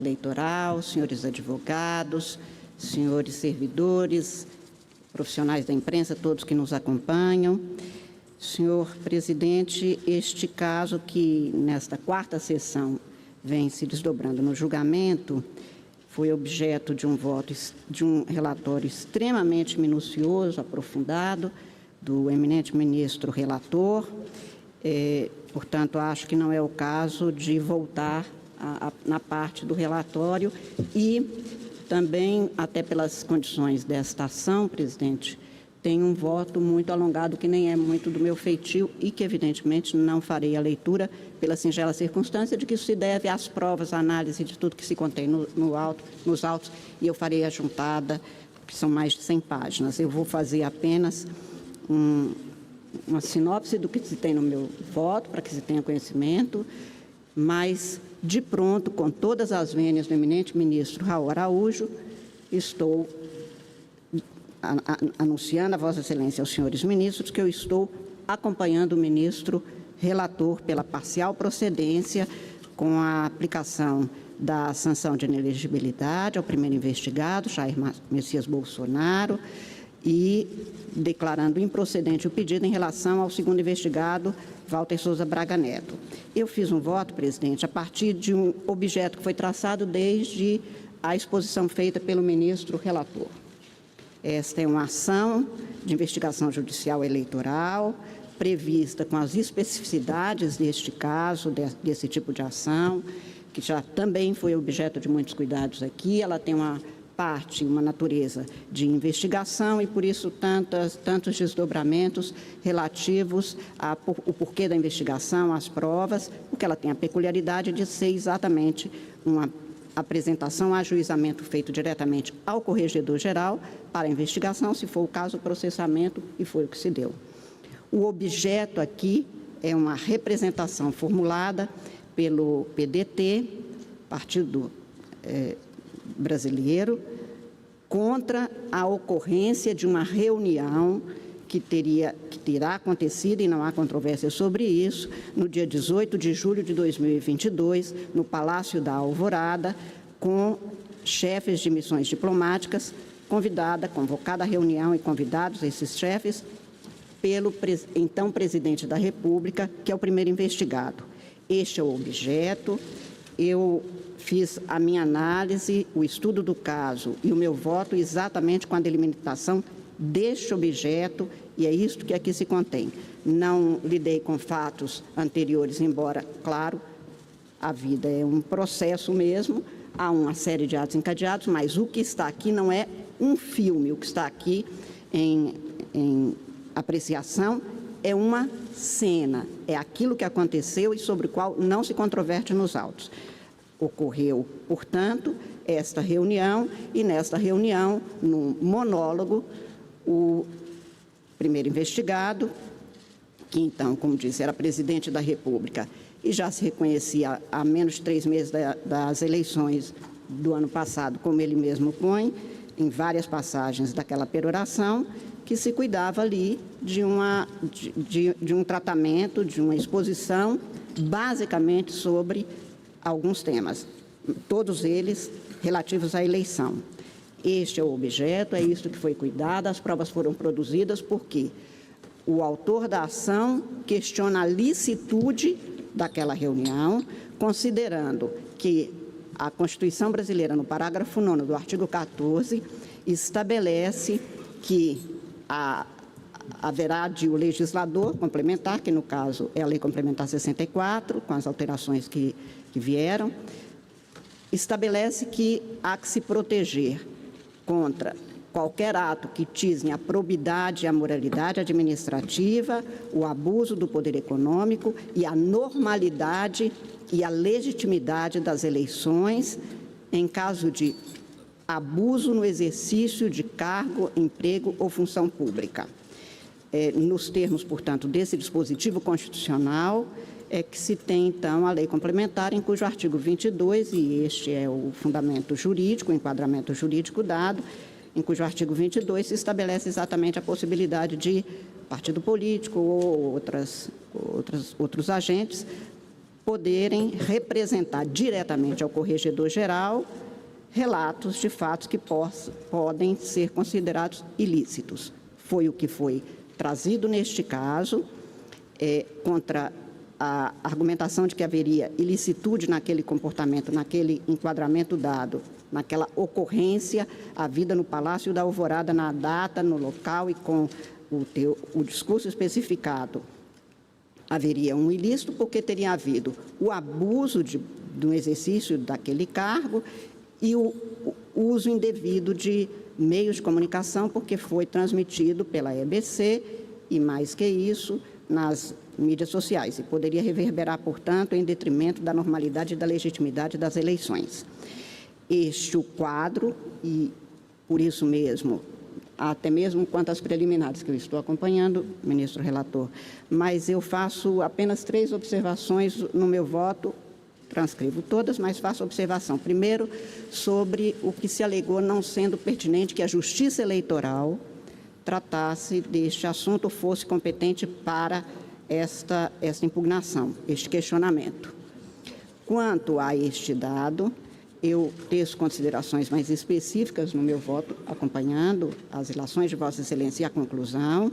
Eleitoral, senhores advogados, senhores servidores, profissionais da imprensa, todos que nos acompanham. Senhor presidente, este caso que nesta quarta sessão vem se desdobrando no julgamento foi objeto de um relatório extremamente minucioso, aprofundado, do eminente ministro relator. Portanto, acho que não é o caso de voltar na parte do relatório e também, até pelas condições desta ação, presidente, tem um voto muito alongado que nem é muito do meu feitio e que, evidentemente, não farei a leitura pela singela circunstância de que isso se deve às provas, à análise de tudo que se contém nos autos, e eu farei a juntada, que são mais de 100 páginas. Eu vou fazer apenas uma sinopse do que se tem no meu voto, para que se tenha conhecimento, mas, de pronto, com todas as vênias do eminente ministro Raul Araújo, estou anunciando a Vossa Excelência aos senhores ministros que eu estou acompanhando o ministro relator pela parcial procedência com a aplicação da sanção de inelegibilidade ao primeiro investigado, Jair Messias Bolsonaro, e declarando improcedente o pedido em relação ao segundo investigado, Walter Souza Braga Neto. Eu fiz um voto, presidente, a partir de um objeto que foi traçado desde a exposição feita pelo ministro relator. Esta é uma ação de investigação judicial eleitoral, prevista com as especificidades deste caso, desse tipo de ação, que já também foi objeto de muitos cuidados aqui. Ela tem uma parte, uma natureza de investigação e, por isso, tantos desdobramentos relativos ao porquê da investigação, às provas, porque ela tem a peculiaridade de ser exatamente uma apresentação, ajuizamento feito diretamente ao Corregedor-Geral para a investigação, se for o caso, o processamento, e foi o que se deu. O objeto aqui é uma representação formulada pelo PDT, Partido Brasileiro, contra a ocorrência de uma reunião que terá acontecido, e não há controvérsia sobre isso, no dia 18 de julho de 2022, no Palácio da Alvorada, com chefes de missões diplomáticas, convocada a reunião e convidados esses chefes pelo então presidente da República, que é o primeiro investigado. Este é o objeto. Eu fiz a minha análise, o estudo do caso e o meu voto exatamente com a delimitação deste objeto, e é isto que aqui se contém. Não lidei com fatos anteriores, embora, claro, a vida é um processo mesmo, há uma série de atos encadeados, mas o que está aqui não é um filme, o que está aqui em apreciação é uma cena, é aquilo que aconteceu e sobre o qual não se controverte nos autos. Ocorreu, portanto, esta reunião, e nesta reunião, num monólogo, o primeiro investigado, que então, como disse, era presidente da República e já se reconhecia há menos de 3 meses das eleições do ano passado, como ele mesmo põe, em várias passagens daquela peroração, que se cuidava ali de um tratamento, de uma exposição, basicamente sobre alguns temas, todos eles relativos à eleição. Este é o objeto, é isto que foi cuidado, as provas foram produzidas porque o autor da ação questiona a licitude daquela reunião, considerando que a Constituição brasileira, no parágrafo 9º do artigo 14, estabelece que haverá de o legislador complementar, que no caso é a Lei Complementar 64, com as alterações que vieram, estabelece que há que se proteger contra qualquer ato que tisne a probidade e a moralidade administrativa, o abuso do poder econômico e a normalidade e a legitimidade das eleições em caso de abuso no exercício de cargo, emprego ou função pública. Nos termos, portanto, desse dispositivo constitucional, é que se tem, então, a lei complementar, em cujo artigo 22, e este é o fundamento jurídico, o enquadramento jurídico dado, em cujo artigo 22 se estabelece exatamente a possibilidade de partido político ou outros agentes poderem representar diretamente ao Corregedor-Geral relatos de fatos que podem ser considerados ilícitos. Foi o que foi trazido neste caso, contra a argumentação de que haveria ilicitude naquele comportamento, naquele enquadramento dado, naquela ocorrência, a vida no Palácio da Alvorada, na data, no local e com o discurso especificado. Haveria um ilícito porque teria havido o abuso do exercício daquele cargo e o uso indevido de meios de comunicação, porque foi transmitido pela EBC e, mais que isso, nas mídias sociais, e poderia reverberar, portanto, em detrimento da normalidade e da legitimidade das eleições. Este o quadro, e por isso mesmo, até mesmo quanto às preliminares que eu estou acompanhando, ministro relator, mas eu faço apenas 3 observações no meu voto, transcrevo todas, mas faço observação. Primeiro, sobre o que se alegou não sendo pertinente que a Justiça Eleitoral tratasse deste assunto, fosse competente para esta impugnação, este questionamento. Quanto a este dado, eu teço considerações mais específicas no meu voto, acompanhando as ilações de Vossa Excelência e a conclusão.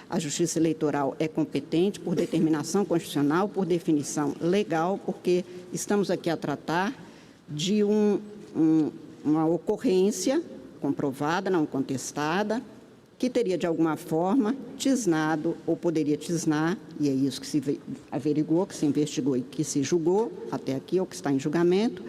A Justiça Eleitoral é competente por determinação constitucional, por definição legal, porque estamos aqui a tratar de uma ocorrência comprovada, não contestada, que teria, de alguma forma, tisnado ou poderia tisnar, e é isso que se averigou, que se investigou e que se julgou até aqui, ou que está em julgamento,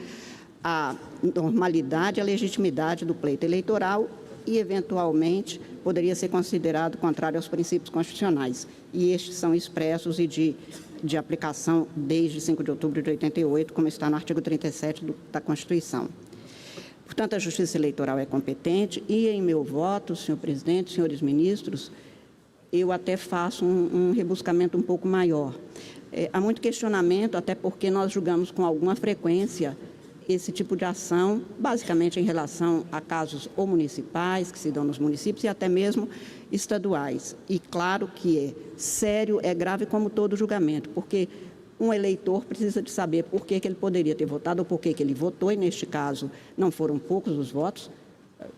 a normalidade e a legitimidade do pleito eleitoral e, eventualmente, poderia ser considerado contrário aos princípios constitucionais. E estes são expressos e de aplicação desde 5 de outubro de 88, como está no artigo 37 da Constituição. Portanto, a Justiça Eleitoral é competente e, em meu voto, senhor presidente, senhores ministros, eu até faço um rebuscamento um pouco maior. Há muito questionamento, até porque nós julgamos com alguma frequência esse tipo de ação, basicamente em relação a casos ou municipais, que se dão nos municípios, e até mesmo estaduais. E claro que é sério, é grave como todo julgamento, porque um eleitor precisa de saber por que ele poderia ter votado ou por que ele votou, e neste caso não foram poucos os votos,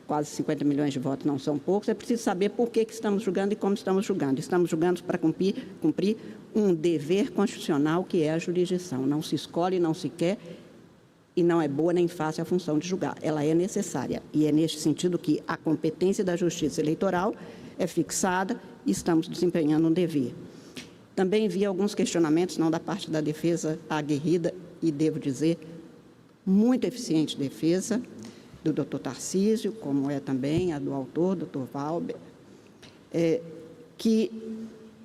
quase 50 milhões de votos não são poucos, é preciso saber por que estamos julgando e como estamos julgando. Estamos julgando para cumprir um dever constitucional que é a jurisdição. Não se escolhe, não se quer, e não é boa nem fácil a função de julgar. Ela é necessária, e é neste sentido que a competência da Justiça Eleitoral é fixada e estamos desempenhando um dever. Também vi alguns questionamentos, não da parte da defesa aguerrida, e devo dizer, muito eficiente defesa, do doutor Tarcísio, como é também a do autor, doutor Valber, que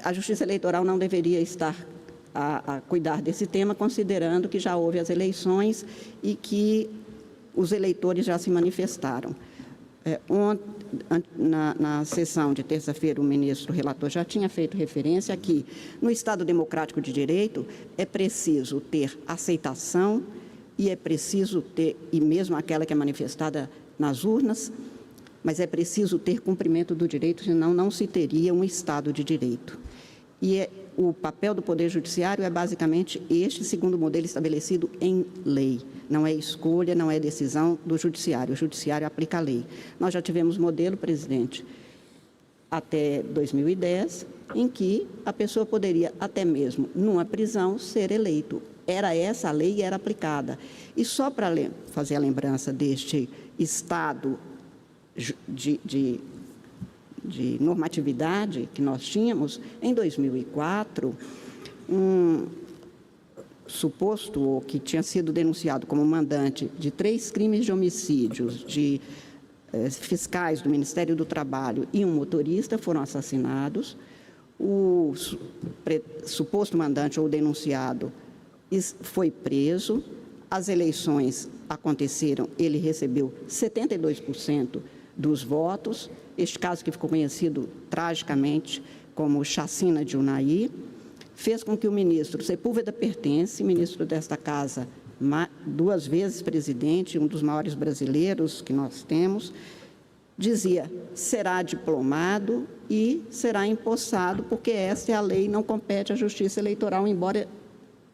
a Justiça Eleitoral não deveria estar a cuidar desse tema, considerando que já houve as eleições e que os eleitores já se manifestaram. Na sessão de terça-feira, o ministro relator já tinha feito referência a que, no Estado Democrático de Direito, é preciso ter aceitação e é preciso ter, e mesmo aquela que é manifestada nas urnas, mas é preciso ter cumprimento do direito, senão não se teria um Estado de Direito. E o papel do Poder Judiciário é basicamente este, segundo o modelo estabelecido em lei. Não é escolha, não é decisão do Judiciário. O Judiciário aplica a lei. Nós já tivemos modelo, presidente, até 2010, em que a pessoa poderia, até mesmo numa prisão, ser eleito. Era essa a lei e era aplicada. E só para fazer a lembrança deste estado de normatividade que nós tínhamos, em 2004, um suposto ou que tinha sido denunciado como mandante de 3 crimes de homicídios de fiscais do Ministério do Trabalho e um motorista foram assassinados. O suposto mandante ou denunciado foi preso, as eleições aconteceram, ele recebeu 72% dos votos, este caso que ficou conhecido tragicamente como chacina de Unai, fez com que o ministro Sepúlveda Pertence, ministro desta casa, 2 vezes presidente, um dos maiores brasileiros que nós temos, dizia, será diplomado e será empossado, porque essa é a lei, não compete à Justiça Eleitoral, embora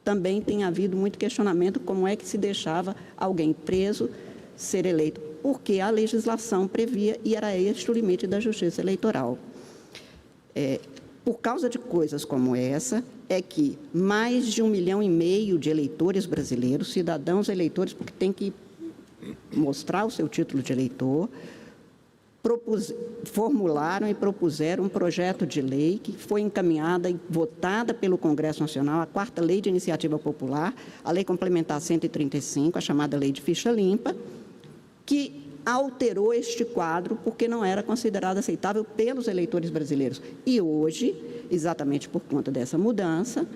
também tem havido muito questionamento como é que se deixava alguém preso ser eleito, porque a legislação previa e era este o limite da justiça eleitoral. Por causa de coisas como essa, é que mais de 1,5 milhão de eleitores brasileiros, cidadãos eleitores, porque tem que mostrar o seu título de eleitor, formularam e propuseram um projeto de lei que foi encaminhada e votada pelo Congresso Nacional, a 4ª Lei de Iniciativa Popular, a Lei Complementar 135, a chamada Lei de Ficha Limpa, que alterou este quadro porque não era considerado aceitável pelos eleitores brasileiros. E hoje, exatamente por conta dessa mudança,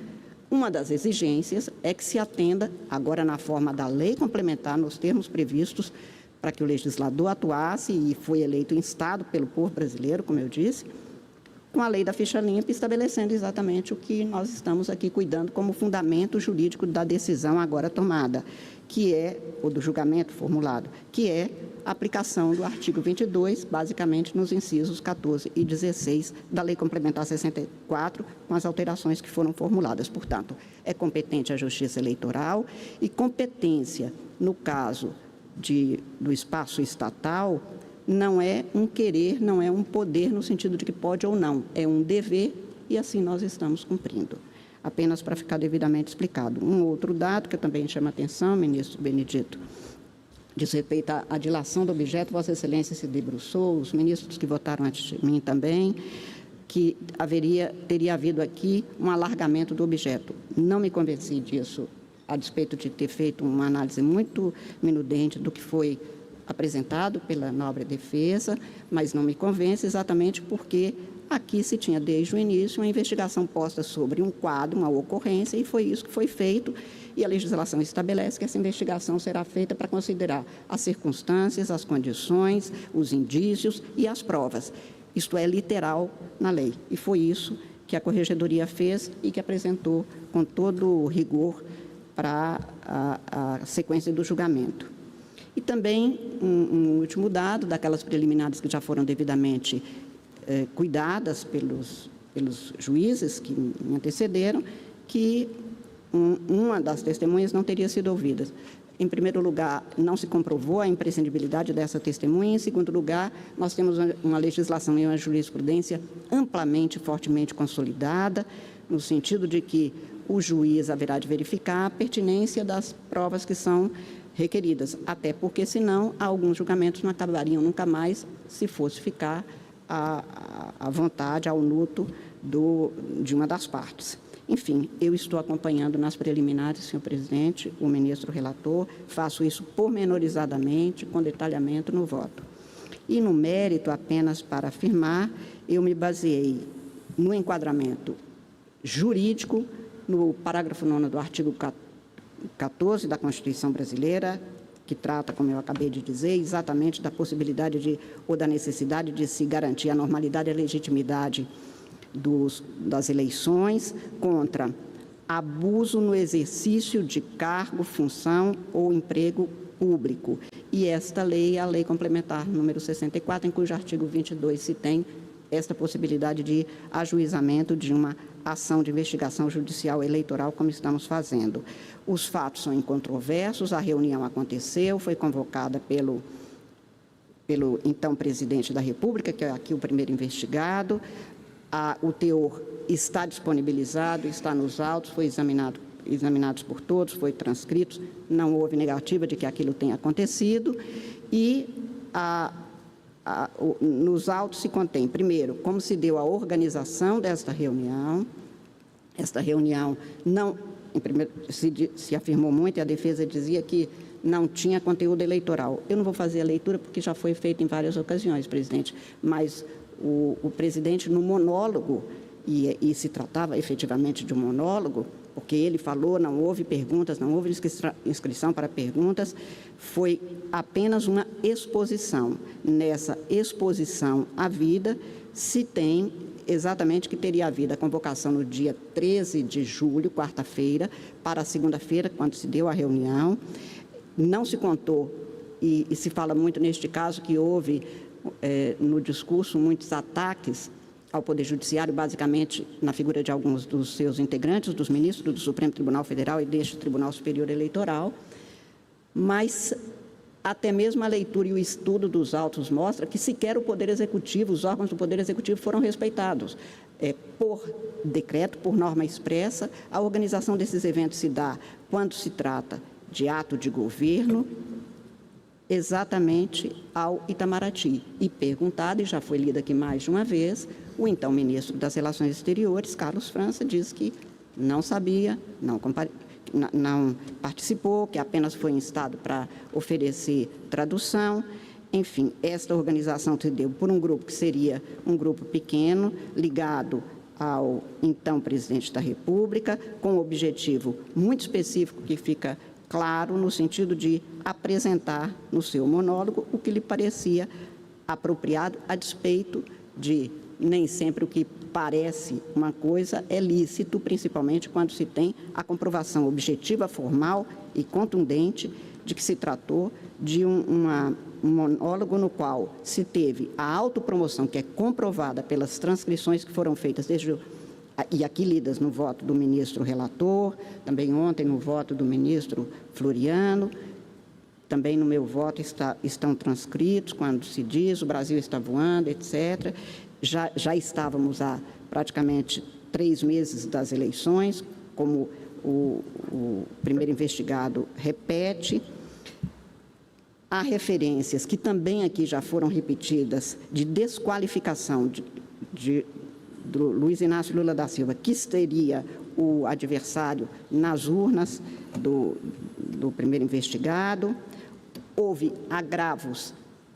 uma das exigências é que se atenda, agora na forma da lei complementar, nos termos previstos, para que o legislador atuasse, e foi eleito instado pelo povo brasileiro, como eu disse, com a lei da ficha limpa, estabelecendo exatamente o que nós estamos aqui cuidando como fundamento jurídico da decisão agora tomada, que é, ou do julgamento formulado, que é a aplicação do artigo 22, basicamente nos incisos 14 e 16 da Lei Complementar 64, com as alterações que foram formuladas. Portanto, é competente a Justiça Eleitoral e competência, no caso do espaço estatal, não é um querer, não é um poder no sentido de que pode ou não, é um dever e assim nós estamos cumprindo. Apenas para ficar devidamente explicado. Um outro dado que também chama atenção, ministro Benedito, diz respeito à dilação do objeto, Vossa Excelência se debruçou, os ministros que votaram antes de mim também, que teria havido aqui um alargamento do objeto. Não me convenci disso, a despeito de ter feito uma análise muito minudente do que foi apresentado pela nobre defesa, mas não me convence exatamente porque aqui se tinha desde o início uma investigação posta sobre um quadro, uma ocorrência, e foi isso que foi feito, e a legislação estabelece que essa investigação será feita para considerar as circunstâncias, as condições, os indícios e as provas. Isto é literal na lei, e foi isso que a Corregedoria fez e que apresentou com todo o rigor para a sequência do julgamento. E também um último dado, daquelas preliminares que já foram devidamente cuidadas pelos juízes que me antecederam, que uma das testemunhas não teria sido ouvida. Em primeiro lugar, não se comprovou a imprescindibilidade dessa testemunha. Em segundo lugar, nós temos uma legislação e uma jurisprudência amplamente, fortemente consolidada, no sentido de que o juiz haverá de verificar a pertinência das provas que são requeridas, até porque, senão, alguns julgamentos não acabariam nunca mais se fosse ficar à vontade, ao luto de uma das partes. Enfim, eu estou acompanhando nas preliminares, senhor presidente, o ministro relator, faço isso pormenorizadamente, com detalhamento no voto. E no mérito, apenas para afirmar, eu me baseei no enquadramento jurídico, no parágrafo 9º do artigo 14 da Constituição Brasileira, que trata, como eu acabei de dizer, exatamente da possibilidade ou da necessidade de se garantir a normalidade e a legitimidade das eleições contra abuso no exercício de cargo, função ou emprego público. E esta lei é a Lei Complementar número 64, em cujo artigo 22 se tem esta possibilidade de ajuizamento de uma ação de investigação judicial eleitoral, como estamos fazendo. Os fatos são incontroversos, a reunião aconteceu, foi convocada pelo então presidente da República, que é aqui o primeiro investigado, o teor está disponibilizado, está nos autos, foi examinados por todos, foi transcritos, não houve negativa de que aquilo tenha acontecido, e nos autos se contém, primeiro, como se deu a organização desta reunião. Esta reunião não, se afirmou muito, e a defesa dizia que não tinha conteúdo eleitoral. Eu não vou fazer a leitura, porque já foi feito em várias ocasiões, presidente, mas o presidente, no monólogo, e se tratava efetivamente de um monólogo, porque ele falou, não houve perguntas, não houve inscrição para perguntas, foi apenas uma exposição. Nessa exposição à vida, se tem exatamente que teria havido a convocação no dia 13 de julho, quarta-feira, para a segunda-feira, quando se deu a reunião. Não se contou, e se fala muito neste caso, que houve no discurso muitos ataques ao Poder Judiciário, basicamente na figura de alguns dos seus integrantes, dos ministros do Supremo Tribunal Federal e deste Tribunal Superior Eleitoral, mas até mesmo a leitura e o estudo dos autos mostra que sequer o Poder Executivo, os órgãos do Poder Executivo foram respeitados. Por decreto, por norma expressa, a organização desses eventos se dá quando se trata de ato de governo, exatamente ao Itamaraty. E perguntado, e já foi lido aqui mais de uma vez, o então ministro das Relações Exteriores, Carlos França, diz que não sabia, não participou, que apenas foi instado para oferecer tradução. Enfim, esta organização se deu por um grupo que seria um grupo pequeno, ligado ao então presidente da República, com um objetivo muito específico que fica claro no sentido de apresentar no seu monólogo o que lhe parecia apropriado, a despeito de nem sempre o que parece uma coisa é lícito, principalmente quando se tem a comprovação objetiva, formal e contundente de que se tratou de um monólogo no qual se teve a autopromoção, que é comprovada pelas transcrições que foram feitas e aqui lidas no voto do ministro relator, também ontem no voto do ministro Floriano, também no meu voto estão transcritos, quando se diz o Brasil está voando, etc. Já estávamos há praticamente 3 meses das eleições, como o primeiro investigado repete. Há referências que também aqui já foram repetidas de desqualificação do Luiz Inácio Lula da Silva, que seria o adversário nas urnas do primeiro investigado. Houve agravos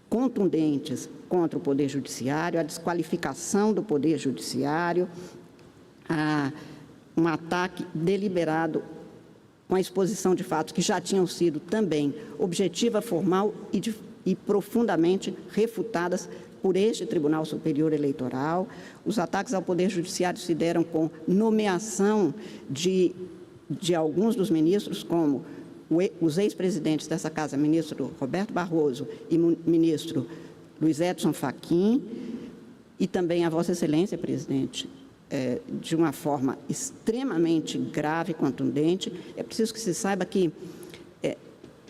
contundentes contra o Poder Judiciário, a desqualificação do Poder Judiciário, um ataque deliberado com a exposição de fatos que já tinham sido também objetiva, formal e profundamente refutadas por este Tribunal Superior Eleitoral. Os ataques ao Poder Judiciário se deram com nomeação de alguns dos ministros, como os ex-presidentes dessa Casa, ministro Roberto Barroso e ministro Luiz Edson Fachin, e também a Vossa Excelência, presidente, de uma forma extremamente grave e contundente. É preciso que se saiba que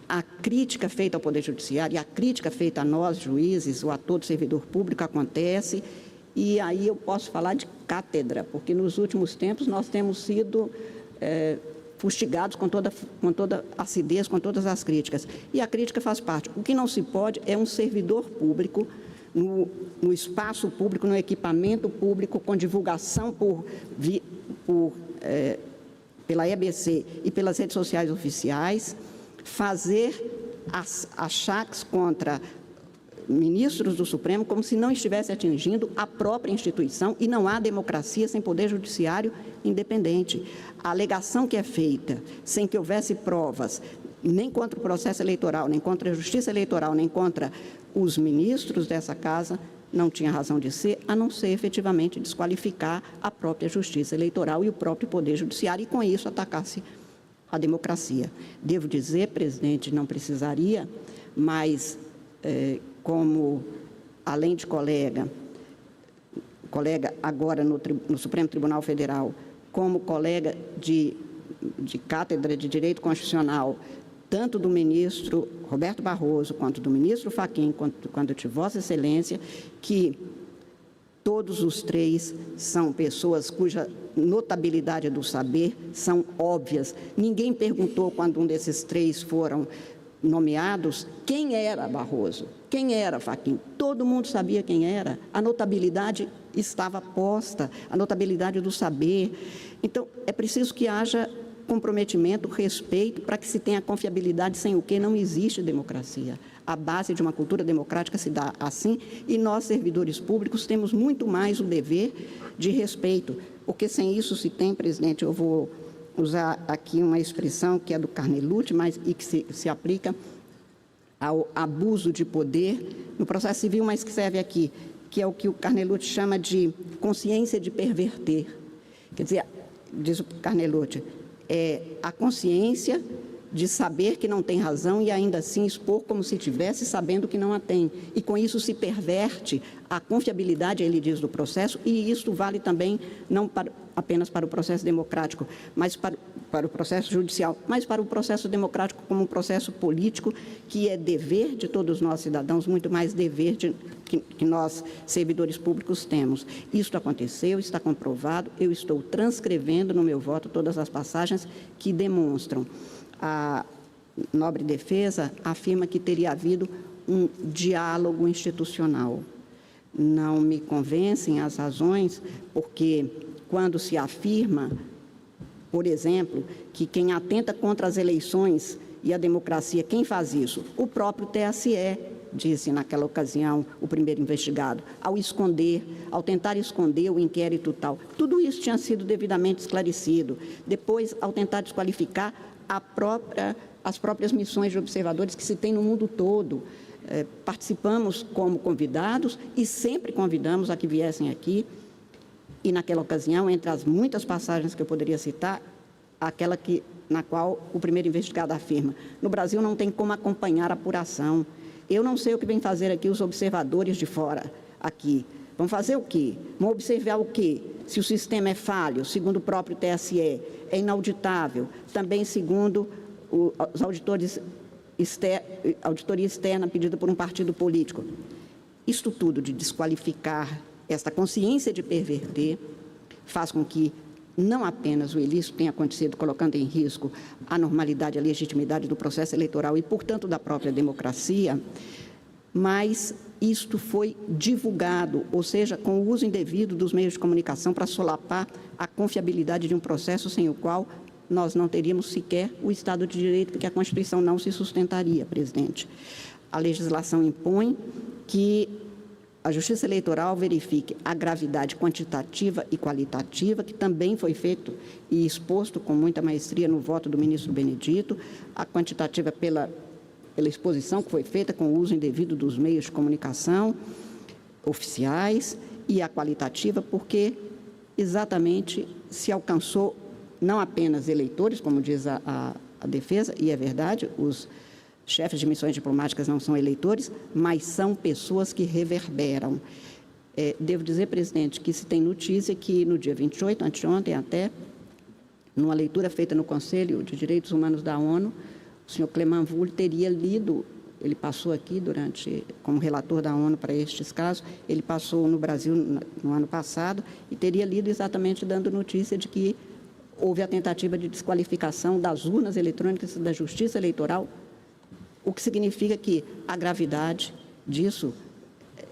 a crítica feita ao Poder Judiciário e a crítica feita a nós, juízes, ou a todo servidor público, acontece, e aí eu posso falar de cátedra, porque nos últimos tempos nós temos sido fustigados com toda acidez, com todas as críticas. E a crítica faz parte. O que não se pode é um servidor público, no espaço público, no equipamento público, com divulgação pela EBC e pelas redes sociais oficiais, fazer achaques contra ministros do Supremo como se não estivesse atingindo a própria instituição, e não há democracia sem Poder Judiciário independente. A alegação que é feita, sem que houvesse provas, nem contra o processo eleitoral, nem contra a Justiça Eleitoral, nem contra os ministros dessa Casa, não tinha razão de ser, a não ser efetivamente desqualificar a própria Justiça Eleitoral e o próprio Poder Judiciário, e com isso atacar-se a democracia. Devo dizer, presidente, não precisaria, mas como, além de colega agora no Supremo Tribunal Federal, como colega de cátedra de Direito Constitucional, tanto do ministro Roberto Barroso, quanto do ministro Fachin, quanto de Vossa Excelência, que todos os três são pessoas cuja notabilidade do saber são óbvias. Ninguém perguntou, quando um desses três foram nomeados, quem era Barroso, quem era Fachin. Todo mundo sabia quem era. A notabilidade estava posta, a notabilidade do saber. Então, é preciso que haja comprometimento, respeito, para que se tenha confiabilidade, sem o que não existe democracia. A base de uma cultura democrática se dá assim, e nós, servidores públicos, temos muito mais o dever de respeito, porque sem isso se tem, presidente, eu vou usar aqui uma expressão que é do Carnelutti, e que se aplica ao abuso de poder no processo civil, mas que serve aqui, que é o que o Carnelutti chama de consciência de perverter. Quer dizer, diz o Carnelutti, é a consciência de saber que não tem razão e ainda assim expor como se tivesse sabendo que não a tem. E com isso se perverte a confiabilidade, ele diz, do processo, e isso vale também não apenas para o processo democrático, mas para o processo judicial, mas para o processo democrático como um processo político que é dever de todos nós cidadãos, muito mais dever que nós, servidores públicos, temos. Isso aconteceu, está comprovado, eu estou transcrevendo no meu voto todas as passagens que demonstram. A nobre defesa afirma que teria havido um diálogo institucional. Não me convencem as razões, porque quando se afirma, por exemplo, que quem atenta contra as eleições e a democracia, quem faz isso? O próprio TSE, disse naquela ocasião o primeiro investigado, ao tentar esconder o inquérito tal. Tudo isso tinha sido devidamente esclarecido. Depois, ao tentar desqualificar as próprias missões de observadores que se tem no mundo todo. Participamos como convidados e sempre convidamos a que viessem aqui. E naquela ocasião, entre as muitas passagens que eu poderia citar, aquela na qual o primeiro investigado afirma: no Brasil não tem como acompanhar a apuração. Eu não sei o que vêm fazer aqui os observadores de fora aqui. Vão fazer o quê? Vão observar o quê? Se o sistema é falho, segundo o próprio TSE, é inauditável, também segundo os auditoria externa pedida por um partido político. Isto tudo de desqualificar esta consciência de perverter faz com que não apenas o ilícito tenha acontecido colocando em risco a normalidade e a legitimidade do processo eleitoral e, portanto, da própria democracia, mas isto foi divulgado, ou seja, com o uso indevido dos meios de comunicação para solapar a confiabilidade de um processo sem o qual nós não teríamos sequer o Estado de Direito, porque a Constituição não se sustentaria, presidente. A legislação impõe que a Justiça Eleitoral verifique a gravidade quantitativa e qualitativa, que também foi feito e exposto com muita maestria no voto do ministro Benedito, a quantitativa pela exposição que foi feita com o uso indevido dos meios de comunicação oficiais, e a qualitativa porque exatamente se alcançou não apenas eleitores, como diz a defesa, e é verdade, os chefes de missões diplomáticas não são eleitores, mas são pessoas que reverberam. Devo dizer, presidente, que se tem notícia que no dia 28, anteontem até, numa leitura feita no Conselho de Direitos Humanos da ONU, o senhor Clément Wool teria lido, ele passou aqui como relator da ONU para estes casos, ele passou no Brasil no ano passado e teria lido exatamente dando notícia de que houve a tentativa de desqualificação das urnas eletrônicas da Justiça Eleitoral, o que significa que a gravidade disso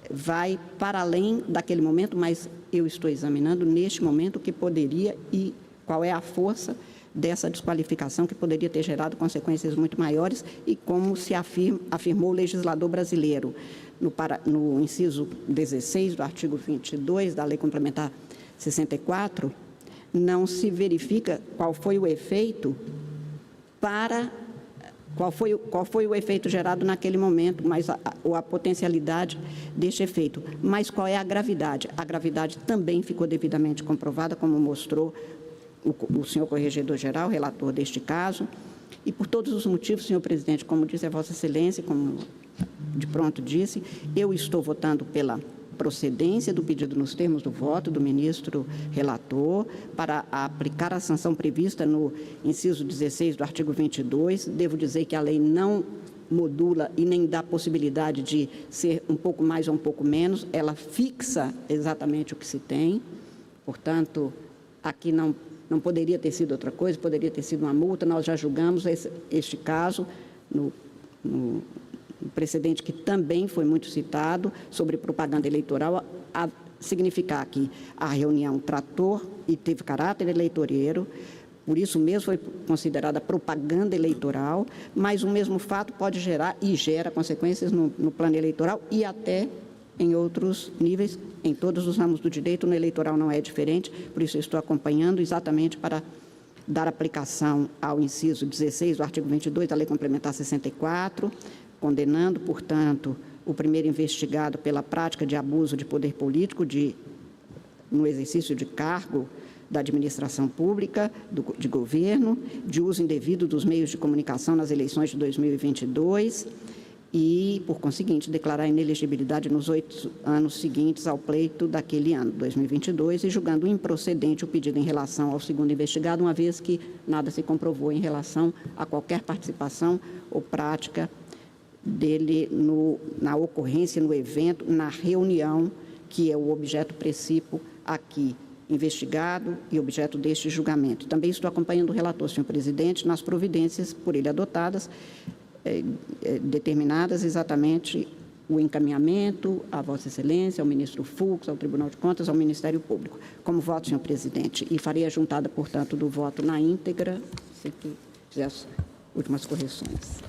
vai para além daquele momento, mas eu estou examinando neste momento o que poderia e qual é a força dessa desqualificação que poderia ter gerado consequências muito maiores e como se afirmou o legislador brasileiro no inciso 16 do artigo 22 da Lei Complementar 64, não se verifica qual foi o efeito qual foi o efeito gerado naquele momento, mas a potencialidade deste efeito. Mas qual é a gravidade? A gravidade também ficou devidamente comprovada, como mostrou o senhor Corregedor-Geral, relator deste caso, e por todos os motivos, senhor presidente, como disse a Vossa Excelência, como de pronto disse, eu estou votando pela procedência do pedido nos termos do voto do ministro relator para aplicar a sanção prevista no inciso 16 do artigo 22. Devo dizer que a lei não modula e nem dá possibilidade de ser um pouco mais ou um pouco menos, ela fixa exatamente o que se tem, portanto, aqui não poderia ter sido outra coisa, poderia ter sido uma multa, nós já julgamos este caso no precedente que também foi muito citado sobre propaganda eleitoral, a significar que a reunião tratou e teve caráter eleitoreiro, por isso mesmo foi considerada propaganda eleitoral, mas o mesmo fato pode gerar e gera consequências no plano eleitoral e até em outros níveis, em todos os ramos do direito, no eleitoral não é diferente, por isso eu estou acompanhando exatamente para dar aplicação ao inciso 16 do artigo 22 da Lei Complementar 64, condenando, portanto, o primeiro investigado pela prática de abuso de poder político no exercício de cargo da administração pública, de governo, de uso indevido dos meios de comunicação nas eleições de 2022 e, por conseguinte, declarar a inelegibilidade nos 8 anos seguintes ao pleito daquele ano, 2022, e julgando improcedente o pedido em relação ao segundo investigado, uma vez que nada se comprovou em relação a qualquer participação ou prática dele na ocorrência, no evento, na reunião, que é o objeto precípio aqui investigado e objeto deste julgamento. Também estou acompanhando o relator, senhor presidente, nas providências por ele adotadas, determinadas exatamente o encaminhamento à Vossa Excelência, ao ministro Fux, ao Tribunal de Contas, ao Ministério Público. Como voto, senhor presidente, e farei a juntada, portanto, do voto na íntegra, se que fizer as últimas correções.